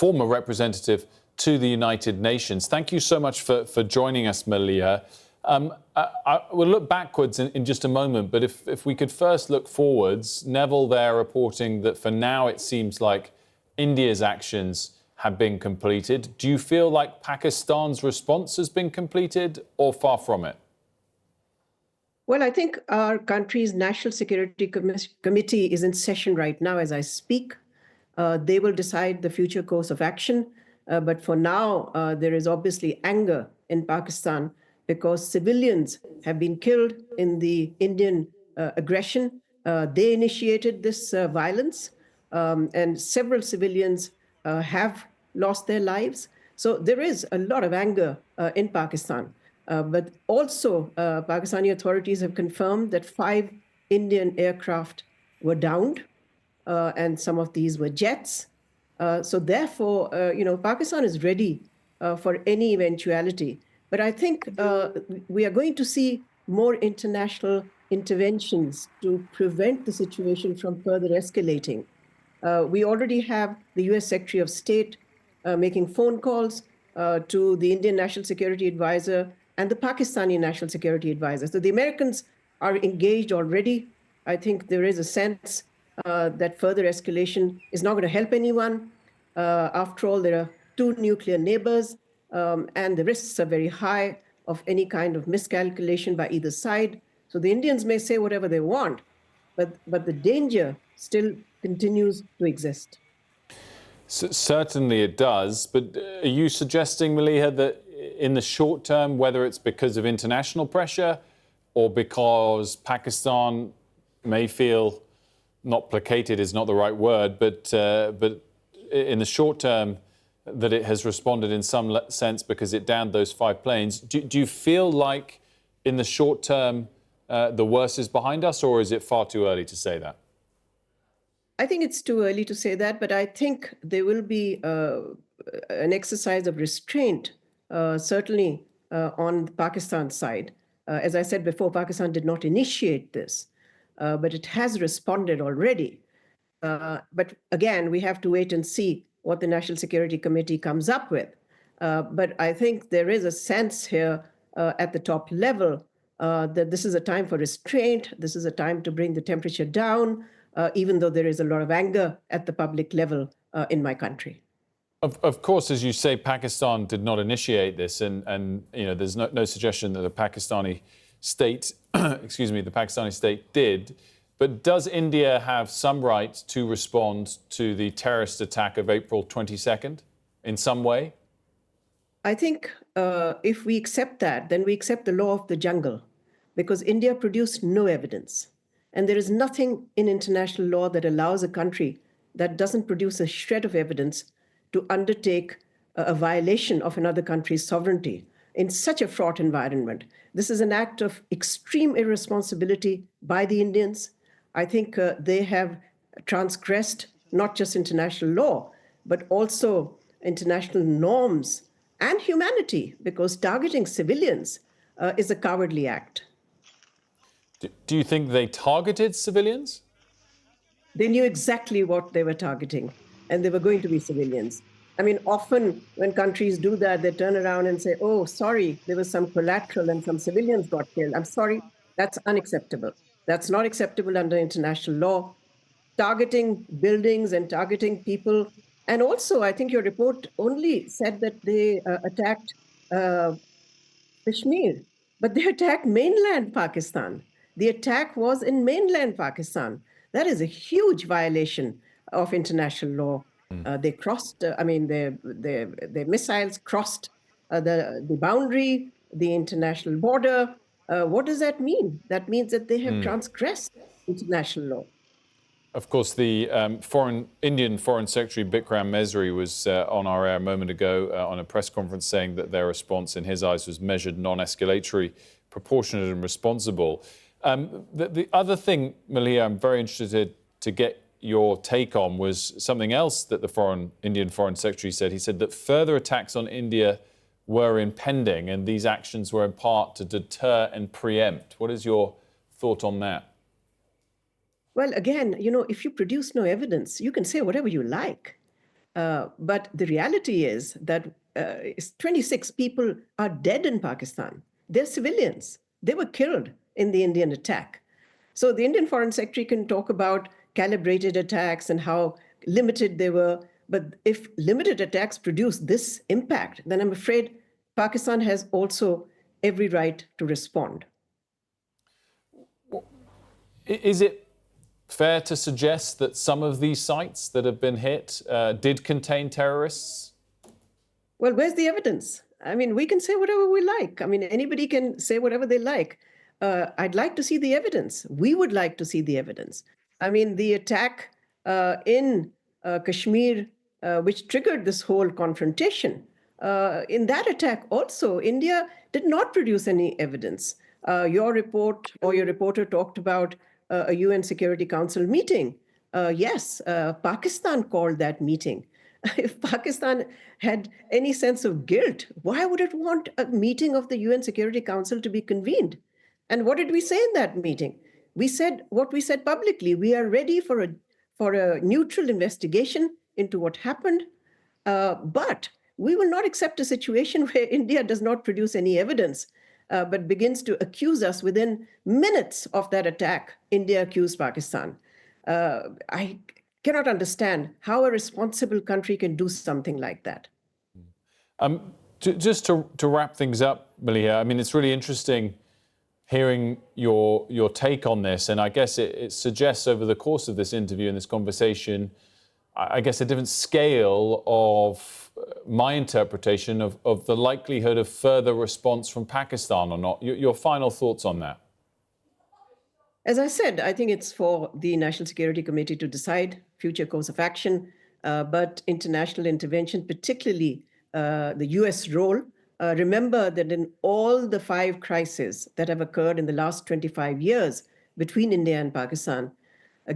former representative to the United Nations. Thank you so much for joining us, Maleeha. We'll look backwards in just a moment, but if we could first look forwards, Neville there reporting that for now it seems like India's actions have been completed. Do you feel like Pakistan's response has been completed or far from it? Well, I think our country's National Security Committee is in session right now as I speak. They will decide the future course of action. But for now, there is obviously anger in Pakistan because civilians have been killed in the Indian aggression. They initiated this violence, and several civilians have lost their lives. So there is a lot of anger in Pakistan. But also, Pakistani authorities have confirmed that 5 Indian aircraft were downed, and some of these were jets. So therefore, Pakistan is ready for any eventuality. But I think we are going to see more international interventions to prevent the situation from further escalating. We already have the US Secretary of State making phone calls to the Indian National Security Advisor and the Pakistani National Security Advisor. So the Americans are engaged already. I think there is a sense that further escalation is not going to help anyone. After all, there are 2 nuclear neighbors, and the risks are very high of any kind of miscalculation by either side. So the Indians may say whatever they want, but the danger still continues to exist. Certainly it does. But are you suggesting, Maleeha, that in the short term, whether it's because of international pressure or because Pakistan may feel, not placated is not the right word, but in the short term, that it has responded in some sense because it downed those 5 planes. Do you feel like in the short term the worst is behind us, or is it far too early to say that? I think it's too early to say that, but I think there will be an exercise of restraint, certainly on the Pakistan side. As I said before, Pakistan did not initiate this, but it has responded already. But again, we have to wait and see what the National Security Committee comes up with. But I think there is a sense here at the top level that this is a time for restraint. This is a time to bring the temperature down, even though there is a lot of anger at the public level in my country. Of course, as you say, Pakistan did not initiate this, and there's no suggestion that the Pakistani state, the Pakistani state did. But does India have some right to respond to the terrorist attack of April 22nd in some way? I think if we accept that, then we accept the law of the jungle, because India produced no evidence. And there is nothing in international law that allows a country that doesn't produce a shred of evidence to undertake a violation of another country's sovereignty in such a fraught environment. This is an act of extreme irresponsibility by the Indians. I think they have transgressed not just international law, but also international norms and humanity, because targeting civilians is a cowardly act. Do you think they targeted civilians? They knew exactly what they were targeting, and they were going to be civilians. I mean, often when countries do that, they turn around and say, oh, sorry, there was some collateral and some civilians got killed. I'm sorry, that's unacceptable. That's not acceptable under international law. Targeting buildings and targeting people. And also, I think your report only said that they attacked Kashmir, but they attacked mainland Pakistan. The attack was in mainland Pakistan. That is a huge violation of international law. They crossed, their missiles crossed the boundary, the international border. What does that mean? That means that they have transgressed international law. Of course, the Indian Foreign Secretary Bikram Mesri was on our air a moment ago on a press conference saying that their response, in his eyes, was measured, non-escalatory, proportionate and responsible. The other thing, Maleeha, I'm very interested to get your take on was something else that the Indian Foreign Secretary said. He said that further attacks on India were impending, and these actions were in part to deter and preempt. What is your thought on that? Well, again, if you produce no evidence, you can say whatever you like. But the reality is that 26 people are dead in Pakistan. They're civilians. They were killed in the Indian attack. So the Indian Foreign Secretary can talk about calibrated attacks and how limited they were. But if limited attacks produce this impact, then I'm afraid Pakistan has also every right to respond. Is it fair to suggest that some of these sites that have been hit did contain terrorists? Well, where's the evidence? I mean, we can say whatever we like. I mean, anybody can say whatever they like. I'd like to see the evidence. We would like to see the evidence. I mean, the attack in Kashmir, which triggered this whole confrontation, in that attack also, India did not produce any evidence. Your report or your reporter talked about a UN Security Council meeting. Yes, Pakistan called that meeting. If Pakistan had any sense of guilt, why would it want a meeting of the UN Security Council to be convened? And what did we say in that meeting? We said what we said publicly. We are ready for a neutral investigation into what happened, but we will not accept a situation where India does not produce any evidence, but begins to accuse us within minutes of that attack. India accused Pakistan. I cannot understand how a responsible country can do something like that. Just to wrap things up, Maleeha, I mean, it's really interesting hearing your take on this, and I guess it suggests over the course of this interview and this conversation, I guess, a different scale of my interpretation of the likelihood of further response from Pakistan or not. Your final thoughts on that? As I said, I think it's for the National Security Committee to decide future course of action, but international intervention, particularly the US role. Remember that in all the 5 crises that have occurred in the last 25 years between India and Pakistan,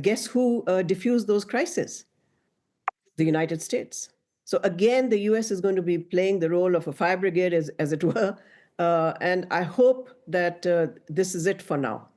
guess who diffused those crises? The United States. So again, the US is going to be playing the role of a fire brigade, as it were, and I hope that this is it for now.